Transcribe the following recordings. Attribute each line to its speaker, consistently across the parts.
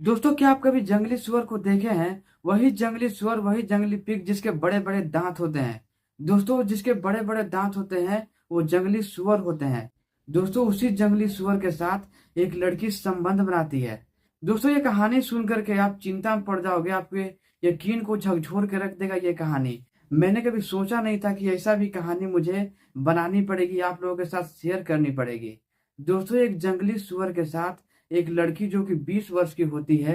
Speaker 1: दोस्तों, क्या आप कभी जंगली सुअर को देखे हैं? वही जंगली सुअर, वही जंगली पिग जिसके बड़े बड़े दांत होते हैं। दोस्तों, जिसके बड़े बड़े दांत होते हैं वो जंगली सुअर होते हैं। दोस्तों, उसी जंगली सुअर के साथ एक लड़की संबंध बनाती है। दोस्तों, ये कहानी सुन करके आप चिंता में पड़ जाओगे। आपके यकीन को झकझोर के रख देगा ये कहानी। मैंने कभी सोचा नहीं था कि ऐसा भी कहानी मुझे बनानी पड़ेगी, आप लोगों के साथ शेयर करनी पड़ेगी। दोस्तों, एक जंगली सुअर के साथ एक लड़की जो कि 20 वर्ष की होती है,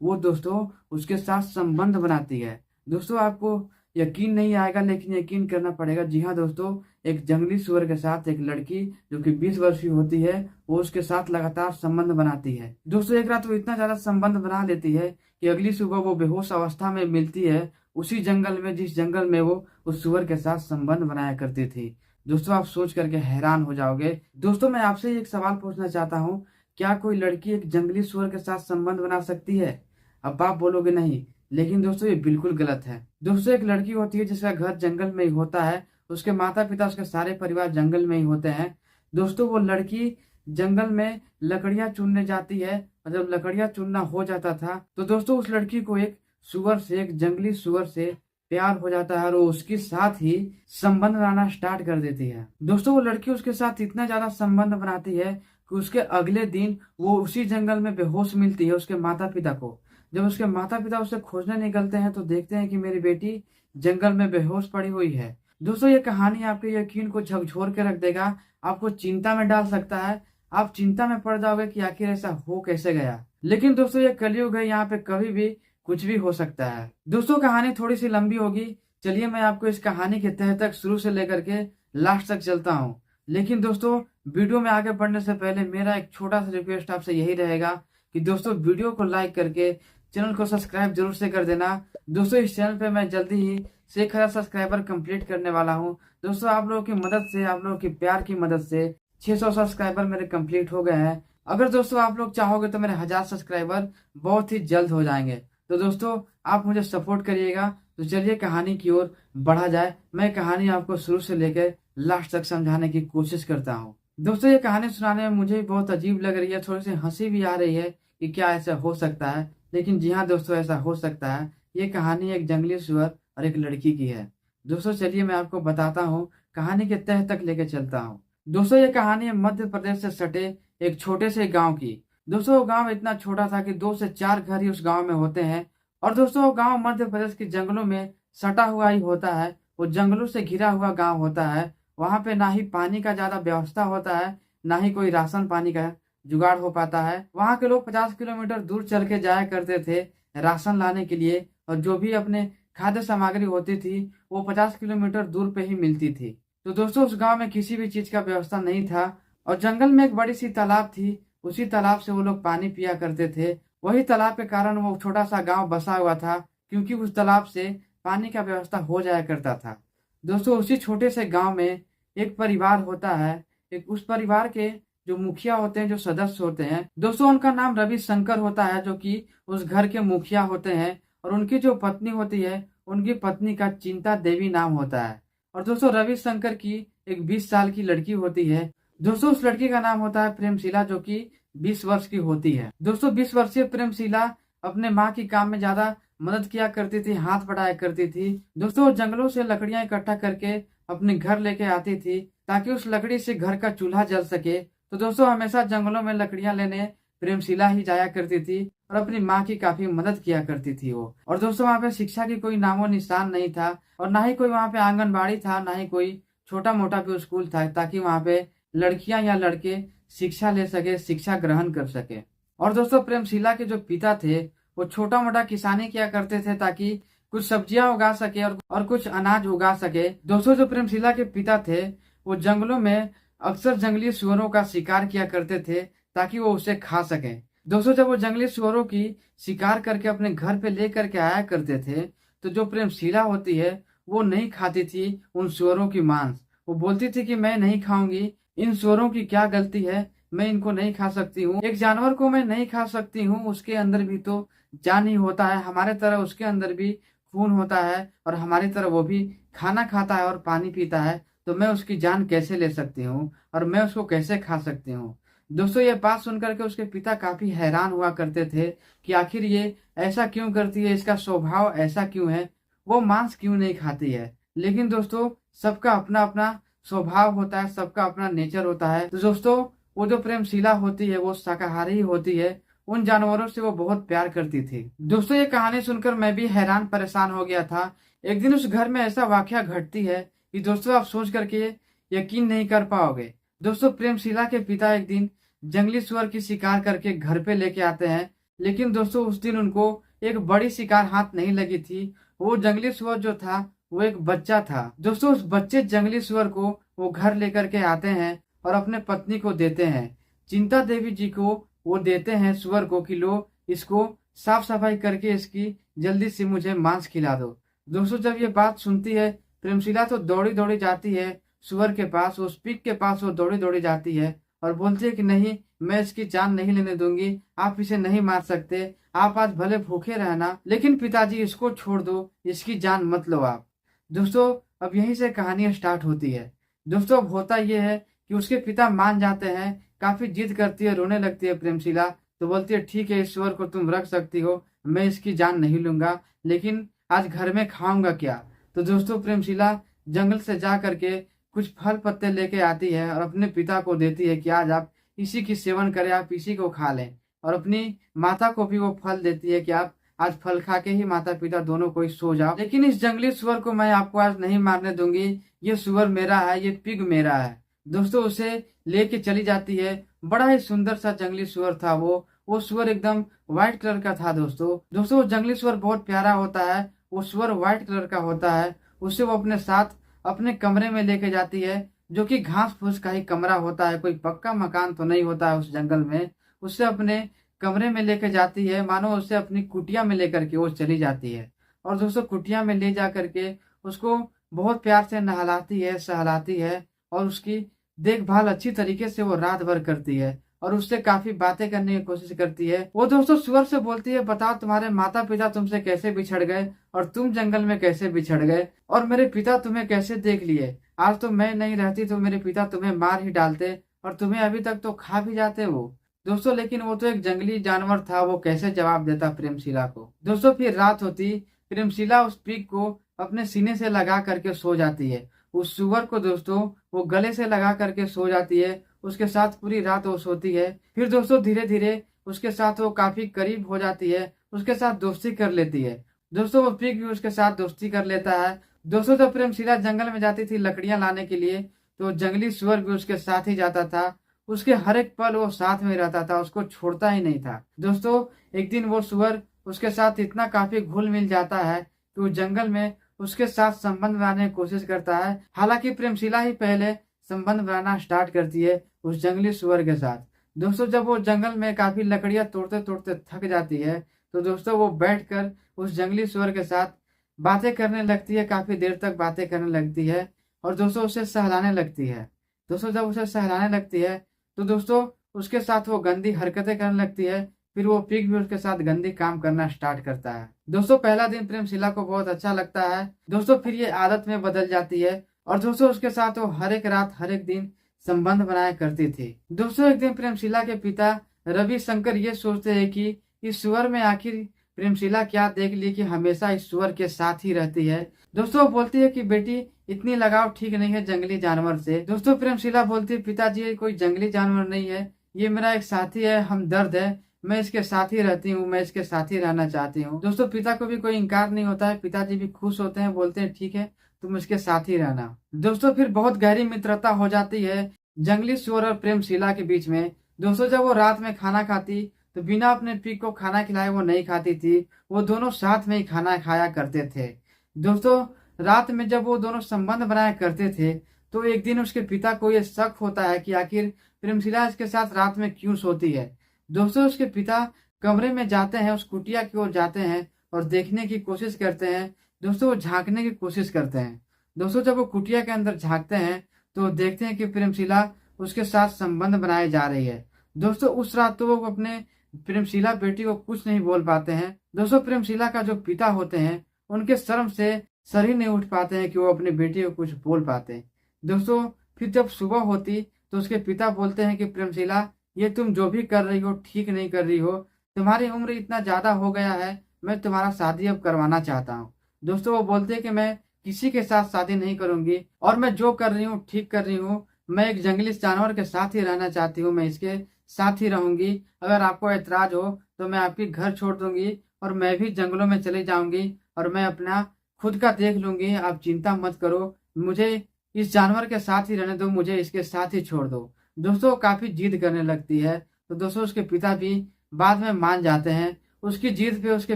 Speaker 1: वो दोस्तों उसके साथ संबंध बनाती है। दोस्तों, आपको यकीन नहीं आएगा लेकिन यकीन करना पड़ेगा। जी हाँ दोस्तों, एक जंगली सुअर के साथ एक लड़की जो कि 20 वर्ष की होती है, वो उसके साथ लगातार संबंध बनाती है। दोस्तों, एक रात वो इतना ज़्यादा संबंध बना लेती है कि अगली सुबह वो बेहोश अवस्था में मिलती है उसी जंगल में जिस जंगल में वो उस सुअर के साथ संबंध बनाया करती थी। दोस्तों, आप सोच करके हैरान हो जाओगे। दोस्तों, मैं आपसे एक सवाल पूछना चाहता हूँ, क्या कोई लड़की एक जंगली सुअर के साथ संबंध बना सकती है? अब आप बोलोगे नहीं, लेकिन दोस्तों ये बिल्कुल गलत है। दोस्तों, एक लड़की होती है जिसका घर जंगल में ही होता है, उसके माता पिता उसके सारे परिवार जंगल में ही होते हैं। दोस्तों, वो लड़की जंगल में लकड़ियां चुनने जाती है और जब लकड़ियां चुनना हो जाता था तो दोस्तों उस लड़की को एक सुअर से, एक जंगली सुअर से प्यार हो जाता है और वो उसके साथ ही संबंध बनाना स्टार्ट कर देती है। दोस्तों, वो लड़की उसके साथ इतना ज्यादा संबंध बनाती है कि उसके अगले दिन वो उसी जंगल में बेहोश मिलती है उसके माता पिता को। जब उसके माता पिता उसे खोजने निकलते हैं तो देखते हैं कि मेरी बेटी जंगल में बेहोश पड़ी हुई है। दोस्तों, ये कहानी आपके यकीन को झकझोर के रख देगा, आपको चिंता में डाल सकता है। आप चिंता में पड़ जाओगे कि आखिर ऐसा हो कैसे गया। लेकिन दोस्तों, ये कलयुग है, यहाँ पे कभी भी कुछ भी हो सकता है। दोस्तों, कहानी थोड़ी सी लंबी होगी। चलिए मैं आपको इस कहानी के तह तक शुरू से लेकर के लास्ट तक चलता हूँ। लेकिन दोस्तों, वीडियो में आगे बढ़ने से पहले मेरा एक छोटा सा रिक्वेस्ट आपसे यही रहेगा कि दोस्तों वीडियो को लाइक करके चैनल को सब्सक्राइब जरूर से कर देना। दोस्तों, इस चैनल पे मैं जल्दी ही 6,000 सब्सक्राइबर कंप्लीट करने वाला हूँ। दोस्तों, आप लोगों की मदद से, आप लोगों की प्यार की मदद से 600 सब्सक्राइबर मेरे कंप्लीट हो गए हैं। अगर दोस्तों आप लोग चाहोगे तो मेरे 1000 सब्सक्राइबर बहुत ही जल्द हो जाएंगे। तो दोस्तों, आप मुझे सपोर्ट करिएगा। तो चलिए कहानी की ओर बढ़ा जाए। मैं कहानी आपको शुरू से लेकर लास्ट तक समझाने की कोशिश करता हूँ। दोस्तों, ये कहानी सुनाने में मुझे भी बहुत अजीब लग रही है, थोड़ी सी हंसी भी आ रही है कि क्या ऐसा हो सकता है। लेकिन जी हाँ दोस्तों, ऐसा हो सकता है। ये कहानी एक जंगली सुअर और एक लड़की की है। दोस्तों, चलिए मैं आपको बताता हूँ, कहानी के तह तक लेके चलता हूँ। दोस्तों, ये कहानी है मध्य प्रदेश से सटे एक छोटे से गांव की। दोस्तों, वो गांव इतना छोटा था कि 2 से 4 घर ही उस गांव में होते हैं। और दोस्तों, वो गांव मध्य प्रदेश के जंगलों में सटा हुआ ही होता है। वो जंगलों से घिरा हुआ गांव होता है। वहां पे ना ही पानी का ज्यादा व्यवस्था होता है, ना ही कोई राशन पानी का जुगाड़ हो पाता है। वहां के लोग 50 किलोमीटर दूर चल के जाया करते थे राशन लाने के लिए, और जो भी अपने खाद्य सामग्री होती थी वो 50 किलोमीटर दूर पे ही मिलती थी। तो दोस्तों, उस गांव में किसी भी चीज का व्यवस्था नहीं था और जंगल में एक बड़ी सी तालाब थी। उसी तालाब से वो लोग पानी पिया करते थे। वही तालाब के कारण वो छोटा सा गांव बसा हुआ था, क्योंकि उस तालाब से पानी का व्यवस्था हो जाया करता था। दोस्तों, उसी छोटे से गांव में एक परिवार होता है। एक उस परिवार के जो मुखिया होते हैं, जो सदस्य होते हैं, दोस्तों उनका नाम रवि शंकर होता है, जो कि उस घर के मुखिया होते हैं। और उनकी जो पत्नी होती है, उनकी पत्नी का चिंता देवी नाम होता है। और दोस्तों, रवि शंकर की एक 20 साल की लड़की होती है। दोस्तों, उस लड़की का नाम होता है प्रेमशिला, जो कि 20 वर्ष की होती है। दोस्तों, 20 वर्षीय प्रेमशिला अपने माँ की काम में ज्यादा मदद किया करती थी, हाथ बढ़ाया करती थी। दोस्तों, वो जंगलों से लकड़ियां इकट्ठा करके अपने घर लेके आती थी ताकि उस लकड़ी से घर का चूल्हा जल सके। तो दोस्तों, हमेशा जंगलों में लकड़ियां लेने प्रेमशिला ही जाया करती थी और अपनी माँ की काफी मदद किया करती थी वो। और दोस्तों, वहाँ पे शिक्षा की कोई नामो निशान नहीं था और ना ही कोई वहाँ पे आंगनबाड़ी था, ना ही कोई छोटा मोटा भी स्कूल था ताकि वहाँ पे लड़कियां या लड़के शिक्षा ले सके, शिक्षा ग्रहण कर सके। और दोस्तों, प्रेमशिला के जो पिता थे वो छोटा मोटा किसानी किया करते थे ताकि कुछ सब्जियां उगा सके और कुछ अनाज उगा सके। दोस्तों, जो प्रेमशिला के पिता थे वो जंगलों में अक्सर जंगली सुअरों का शिकार किया करते थे ताकि वो उसे खा सके। दोस्तों, जब वो जंगली सुअरों की शिकार करके अपने घर पे ले करके आया करते थे तो जो प्रेमशिला होती है वो नहीं खाती थी उन सुअरों की मांस। वो बोलती थी कि मैं नहीं खाऊंगी, इन सुअरों की क्या गलती है, मैं इनको नहीं खा सकती हूँ। एक जानवर को मैं नहीं खा सकती हूँ, उसके अंदर भी तो जान ही होता है, हमारे तरह उसके अंदर भी खून होता है और हमारी तरह वो भी खाना खाता है और पानी पीता है। तो मैं उसकी जान कैसे ले सकती हूँ और मैं उसको कैसे खा सकती हूँ। दोस्तों ये बात सुनकर के उसके पिता काफी हैरान हुआ करते थे कि आखिर ये ऐसा क्यों करती है, इसका स्वभाव ऐसा क्यों है, वो मांस क्यों नहीं खाती है। लेकिन दोस्तों सबका अपना अपना स्वभाव होता है, सबका अपना नेचर होता है। तो दोस्तों वो जो प्रेमशिला होती है वो शाकाहारी होती है, उन जानवरों से वो बहुत प्यार करती थी। दोस्तों ये कहानी सुनकर मैं भी हैरान परेशान हो गया था। एक दिन उस घर में ऐसा वाकया घटती है कि दोस्तों आप सोच करके यकीन नहीं कर पाओगे। दोस्तों प्रेमशिला के पिता एक दिन जंगली सुअर की शिकार करके घर पे लेके आते हैं, लेकिन दोस्तों उस दिन उनको एक बड़ी शिकार हाथ नहीं लगी थी। वो जंगली सुअर जो था वो एक बच्चा था। दोस्तों उस बच्चे जंगली सुअर को वो घर लेकर के आते हैं और अपने पत्नी को देते हैं। चिंता देवी जी को वो देते हैं सुअर को कि लो इसको साफ सफाई करके इसकी जल्दी से मुझे मांस खिला दो। दोस्तों जब ये बात सुनती है प्रेमशिला तो दौड़ी दौड़ी जाती है सुअर के पास, उस पिग के पास वो दौड़ी दौड़ी जाती है और बोलती है कि नहीं, मैं इसकी जान नहीं लेने दूंगी, आप इसे नहीं मार सकते, आप आज भले भूखे रहना लेकिन पिताजी इसको छोड़ दो, इसकी जान मत लो आप। दोस्तों अब यहीं से कहानी स्टार्ट होती है। दोस्तों अब होता यह है कि उसके पिता मान जाते हैं, काफी जिद करती है, रोने लगती है प्रेमशिला। तो बोलती है ठीक है ईश्वर को तुम रख सकती हो, मैं इसकी जान नहीं लूंगा, लेकिन आज घर में खाऊंगा क्या। तो दोस्तों प्रेमशिला जंगल से जा करके कुछ फल पत्ते लेके आती है और अपने पिता को देती है कि आज आप इसी की सेवन करें, आप इसी को खा लें। और अपनी माता को भी वो फल देती है कि आप आज फल खा के ही माता पिता दोनों को सो जाओ, लेकिन इस जंगली सुअर को मैं आपको आज नहीं मारने दूंगी, ये सुअर मेरा है, ये पिग मेरा है। दोस्तों उसे लेके चली जाती है। बड़ा ही सुंदर सा जंगली सुअर था वो सुअर एकदम व्हाइट कलर का था। दोस्तों वो जंगली सुअर बहुत प्यारा होता है, वो सुअर व्हाइट कलर का होता है। उसे वो अपने साथ अपने कमरे में लेके जाती है, जो कि घास फूस का ही कमरा होता है, कोई पक्का मकान तो नहीं होता है उस जंगल में। उससे अपने कमरे में लेके जाती है, मानो उसे अपनी कुटिया में लेकर के वो चली जाती है। और दोस्तों कुटिया में ले जा करके उसको बहुत प्यार से नहलाती है, सहलाती है और उसकी देखभाल अच्छी तरीके से वो रात भर करती है और उससे काफी बातें करने की कोशिश करती है। वो दोस्तों सुअर से बोलती है बताओ तुम्हारे माता पिता तुमसे कैसे बिछड़ गए और तुम जंगल में कैसे बिछड़ गए और मेरे पिता तुम्हें कैसे देख लिए, आज तो मैं नहीं रहती तो मेरे पिता तुम्हें मार ही डालते और तुम्हें अभी तक तो खा भी जाते वो। दोस्तों लेकिन वो तो एक जंगली जानवर था, वो कैसे जवाब देता प्रेमशिला को। दोस्तों फिर रात होती, प्रेमशिला उस पिग को अपने सीने से लगा करके सो जाती है। उस सुअर को दोस्तों वो गले से लगा करके सो जाती है, उसके साथ पूरी रात वो सोती है। फिर दोस्तों धीरे धीरे उसके साथ वो काफी करीब हो जाती है, उसके साथ दोस्ती कर लेती है। दोस्तों वो पिग भी उसके साथ दोस्ती कर लेता है। दोस्तों जब प्रेमशिला जंगल में जाती थी लकड़ियां लाने के लिए, तो जंगली सुअर भी उसके साथ ही जाता था। उसके हर एक पल वो साथ में रहता था, उसको छोड़ता ही नहीं था। दोस्तों एक दिन वो सुअर उसके साथ इतना काफी घुल मिल जाता है कि वो जंगल में उसके साथ संबंध बनाने की कोशिश करता है। हालांकि प्रेमशिला ही पहले संबंध बनाना स्टार्ट करती है उस जंगली सुअर के साथ। दोस्तों जब वो जंगल में काफी लकड़ियां तोड़ते तोड़ते थक जाती है, तो दोस्तों वो बैठकर उस जंगली सुअर के साथ बातें करने लगती है, काफी देर तक बातें करने लगती है और दोस्तों उसे सहलाने लगती है। दोस्तों जब उसे सहलाने लगती है तो दोस्तों उसके साथ वो गंदी हरकतें करने लगती है। फिर वो पिग भी उसके साथ गंदी काम करना स्टार्ट करता है। दोस्तों पहला दिन प्रेमशिला को बहुत अच्छा लगता है। दोस्तों फिर ये आदत में बदल जाती है और दोस्तों उसके साथ वो हर एक रात हर एक दिन संबंध बनाया करती थी। दोस्तों एक दिन प्रेमशिला के पिता रवि शंकर ये सोचते हैं कि इस सुअर में आखिर प्रेमशिला क्या देख ली कि हमेशा इस सुअर के साथ ही रहती है। दोस्तों वो बोलती है कि बेटी इतनी लगाव ठीक नहीं है जंगली जानवर से। दोस्तों प्रेमशिला बोलती है पिताजी ये कोई जंगली जानवर नहीं है, ये मेरा एक साथी है, हमदर्द है, मैं इसके साथ ही रहती हूँ, मैं इसके साथ ही रहना चाहती हूँ। दोस्तों पिता को भी कोई इनकार नहीं होता है, पिताजी भी खुश होते हैं, बोलते हैं ठीक है तुम इसके साथ ही रहना। दोस्तों फिर बहुत गहरी मित्रता हो जाती है जंगली सुअर और प्रेमशिला के बीच में। दोस्तों जब वो रात में खाना खाती तो बिना अपने पिग को खाना खिलाए वो नहीं खाती थी, वो दोनों साथ में ही खाना खाया करते थे। दोस्तों रात में जब वो दोनों संबंध बनाया करते थे तो एक दिन उसके पिता को ये शक होता है कि आखिर प्रेमशिला इसके साथ रात में क्यों सोती है। दोस्तों उसके पिता कमरे में जाते हैं, उस कुटिया की ओर जाते हैं और देखने की कोशिश करते हैं। दोस्तों वो झांकने की कोशिश करते हैं। दोस्तों जब वो कुटिया के अंदर झांकते हैं तो देखते हैं कि प्रेमशिला उसके साथ संबंध बनाए जा रही है। दोस्तों उस रात तो वो अपने प्रेमशिला बेटी को कुछ नहीं बोल पाते हैं। दोस्तों प्रेमशिला का जो पिता होते हैं उनके शर्म से सर ही नहीं उठ पाते हैं कि वो अपनी बेटी को कुछ बोल पाते हैं। दोस्तों फिर जब सुबह होती तो उसके पिता बोलते हैं कि प्रेमशिला ये तुम जो भी कर रही हो ठीक नहीं कर रही हो, तुम्हारी उम्र इतना ज़्यादा हो गया है, मैं तुम्हारा शादी अब करवाना चाहता हूँ। दोस्तों वो बोलते हैं कि मैं किसी के साथ शादी नहीं करूँगी और मैं जो कर रही हूँ ठीक कर रही हूँ। मैं एक जंगली जानवर के साथ ही रहना चाहती हूँ, मैं इसके साथ ही रहूँगी। अगर आपको ऐतराज़ हो तो मैं आपकी घर छोड़ दूँगी और मैं भी जंगलों में चली जाऊँगी और मैं अपना खुद का देख लूँगी, आप चिंता मत करो। मुझे इस जानवर के साथ ही रहने दो, मुझे इसके साथ ही छोड़ दो। दोस्तों काफ़ी जिद करने लगती है, तो दोस्तों उसके पिता भी बाद में मान जाते हैं। उसकी जिद पे उसके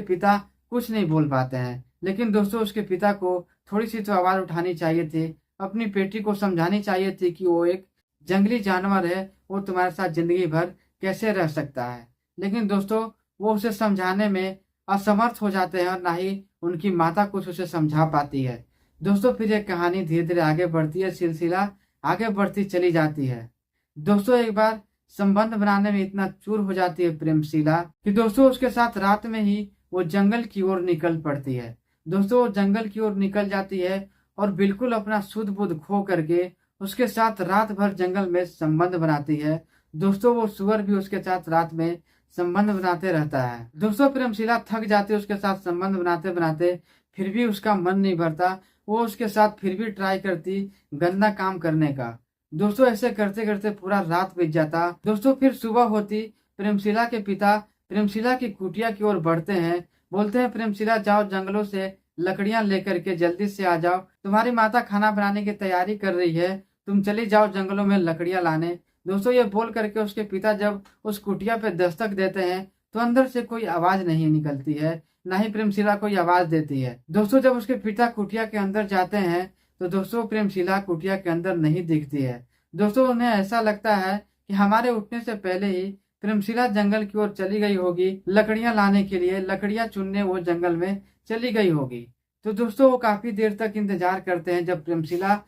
Speaker 1: पिता कुछ नहीं बोल पाते हैं। लेकिन दोस्तों उसके पिता को थोड़ी-सी तो आवाज़ उठानी चाहिए थी, अपनी बेटी को समझानी चाहिए थी कि वो एक जंगली जानवर है, वो तुम्हारे साथ ज़िंदगी भर कैसे रह सकता है। लेकिन दोस्तों वो उसे समझाने में असमर्थ हो जाते हैं और ना ही उनकी माता कुछ उसे समझा पाती है। दोस्तों फिर ये कहानी धीरे-धीरे आगे बढ़ती है, सिलसिला आगे बढ़ती चली जाती है। दोस्तों एक बार संबंध बनाने में इतना चूर हो जाती है प्रेमशीला कि दोस्तों उसके साथ रात में ही वो जंगल की ओर निकल पड़ती है। दोस्तों वो जंगल की ओर निकल जाती है और बिल्कुल अपना शुद्ध बुद्ध खो करके उसके साथ रात भर जंगल में संबंध बनाती है। दोस्तों वो सुअर भी उसके साथ रात में संबंध बनाते रहता है। दोस्तों प्रेमशीला थक जाती है उसके साथ संबंध बनाते बनाते, फिर भी उसका मन नहीं भरता। वो उसके साथ फिर भी ट्राई करती गंदा काम करने का। दोस्तों ऐसे करते करते पूरा रात बीत जाता। दोस्तों फिर सुबह होती, प्रेमशीला के पिता प्रेमशीला की कुटिया की ओर बढ़ते हैं। बोलते हैं प्रेमशीला जाओ जंगलों से लकड़ियां लेकर के जल्दी से आ जाओ, तुम्हारी माता खाना बनाने की तैयारी कर रही है, तुम चली जाओ जंगलों में लकड़ियां लाने। दोस्तों ये बोल करके उसके पिता जब उस कुटिया पे दस्तक देते हैं तो अंदर से कोई आवाज नहीं निकलती है, ना ही प्रेमशीला कोई आवाज देती है। दोस्तों जब उसके पिता कुटिया के अंदर जाते हैं तो दोस्तों प्रेमशीला कुटिया के अंदर नहीं दिखती है। दोस्तों उन्हें ऐसा लगता है कि हमारे उठने से पहले ही प्रेमशीला जंगल की ओर चली गई होगी, लकड़ियां लाने के लिए, लकड़ियां चुनने वो जंगल में चली गई होगी। तो दोस्तों वो काफी देर तक इंतजार करते हैं। जब प्रेमशीला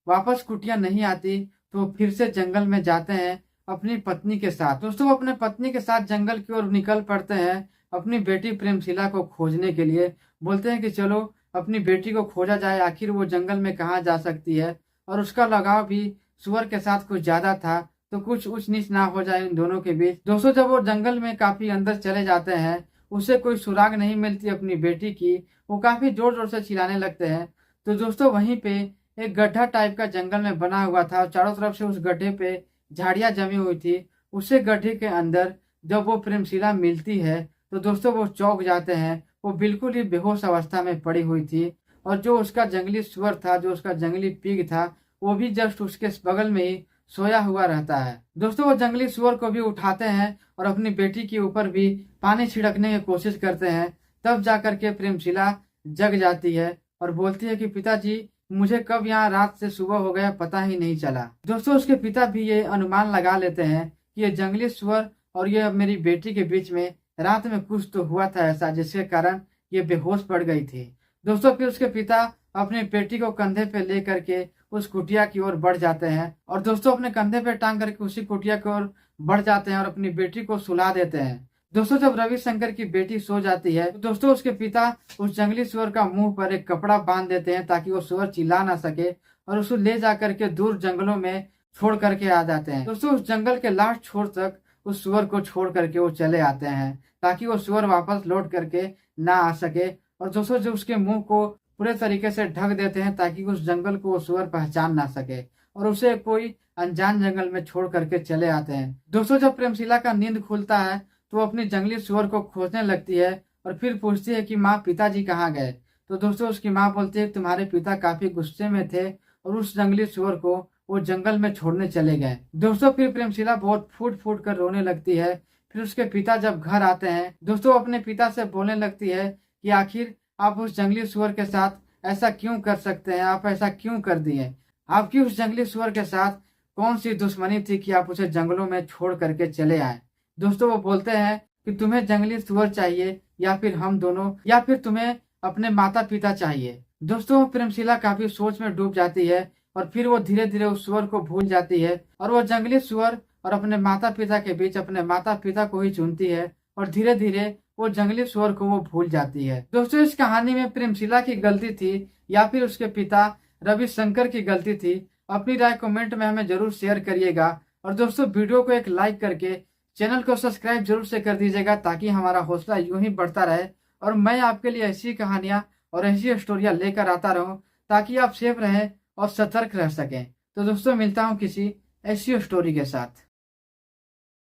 Speaker 1: वापस कुटिया नहीं आती तो वो फिर से जंगल में जाते हैं अपनी पत्नी के साथ। दोस्तों वो अपने पत्नी के साथ जंगल की ओर निकल पड़ते हैं अपनी बेटी प्रेमशीला को खोजने के लिए। बोलते हैं कि चलो अपनी बेटी को खोजा जाए, आखिर वो जंगल में कहाँ जा सकती है। और उसका लगाव भी सुअर के साथ कुछ ज्यादा था, तो कुछ ऊंच नीच ना हो जाए इन दोनों के बीच। दोस्तों जब वो जंगल में काफी अंदर चले जाते हैं, उसे कोई सुराग नहीं मिलती अपनी बेटी की, वो काफी जोर जोर से चिल्लाने लगते हैं। तो दोस्तों वहीं पे एक गड्ढा टाइप का जंगल में बना हुआ था और चारों तरफ से उस गड्ढे पे झाड़ियां जमी हुई थी। उसे गड्ढे के अंदर जब वो प्रेमशीला मिलती है तो दोस्तों वो चौंक जाते हैं। वो बिल्कुल ही बेहोश अवस्था में पड़ी हुई थी और जो उसका जंगली सुअर था, जो उसका जंगली पिग था, वो भी जस्ट उसके बगल में ही सोया हुआ रहता है। दोस्तों वो जंगली सुअर को भी उठाते हैं और अपनी बेटी के ऊपर भी पानी छिड़कने की कोशिश करते हैं। तब जाकर के प्रेमशीला जग जाती है और बोलती है कि पिताजी मुझे कब यहाँ रात से सुबह हो गया पता ही नहीं चला। दोस्तों उसके पिता भी ये अनुमान लगा लेते हैं कि ये जंगली सुअर और ये मेरी बेटी के बीच में रात में कुछ तो हुआ था ऐसा, जिसके कारण ये बेहोश पड़ गई थी। दोस्तों फिर उसके पिता अपनी बेटी को कंधे पे ले करके उस कुटिया की ओर बढ़ जाते हैं और दोस्तों अपने कंधे पे टांग करके उसी कुटिया की ओर बढ़ जाते हैं और अपनी बेटी को सुला देते हैं। दोस्तों जब रविशंकर की बेटी सो जाती है तो दोस्तों उसके पिता उस जंगली सुअर का मुंह पर एक कपड़ा बांध देते हैं ताकि वो सुअर चिल्ला ना सके और उसे ले जा करके दूर जंगलों में छोड़ करके आ जाते हैं। दोस्तों उस जंगल के लास्ट छोर तक उस सुअर को छोड़ करके वो चले आते हैं ताकि वो सुअर वापस लौट करके ना आ सके। और दोस्तों जो उसके मुंह को पूरे तरीके से ढक देते हैं ताकि उस जंगल को वो सुअर पहचान ना सके और उसे कोई अनजान जंगल में छोड़ करके चले आते हैं। दोस्तों जब प्रेमशीला का नींद खुलता है तो वो अपनी जंगली सुअर को खोजने लगती है और फिर पूछती है कि माँ पिताजी कहाँ गए। तो दोस्तों उसकी माँ बोलती है तुम्हारे पिता काफी गुस्से में थे और उस जंगली सुअर को वो जंगल में छोड़ने चले गए। दोस्तों फिर प्रेमशीला बहुत फूट फूट कर रोने लगती है। फिर उसके पिता जब घर आते हैं दोस्तों अपने पिता से बोलने लगती है कि आखिर आप उस जंगली सुअर के साथ ऐसा क्यों कर सकते हैं, आप ऐसा क्यों कर दिए, आपकी उस जंगली सुअर के साथ कौन सी दुश्मनी थी कि आप उसे जंगलों में छोड़ करके चले आए। दोस्तों वो बोलते हैं कि तुम्हें जंगली सुअर चाहिए या फिर हम दोनों, या फिर तुम्हें अपने माता पिता चाहिए। दोस्तों प्रेमशीला काफी सोच में डूब जाती है और फिर वो धीरे धीरे उस सुअर को भूल जाती है और वो जंगली सुअर और अपने माता पिता के बीच अपने माता पिता को ही चुनती है और धीरे धीरे वो जंगली सुअर को वो भूल जाती है। दोस्तों इस कहानी में प्रेमशीला की गलती थी या फिर उसके पिता रविशंकर की गलती थी, अपनी राय कमेंट में हमें जरूर शेयर करिएगा और दोस्तों वीडियो को एक लाइक करके चैनल को सब्सक्राइब जरूर से कर दीजिएगा, ताकि हमारा हौसला यूं ही बढ़ता रहे और मैं आपके लिए ऐसी कहानियां और ऐसी स्टोरियां लेकर आता रहूं, ताकि आप सेफ रहें और सतर्क रह सकें। तो दोस्तों मिलता हूं किसी ऐसी स्टोरी के साथ।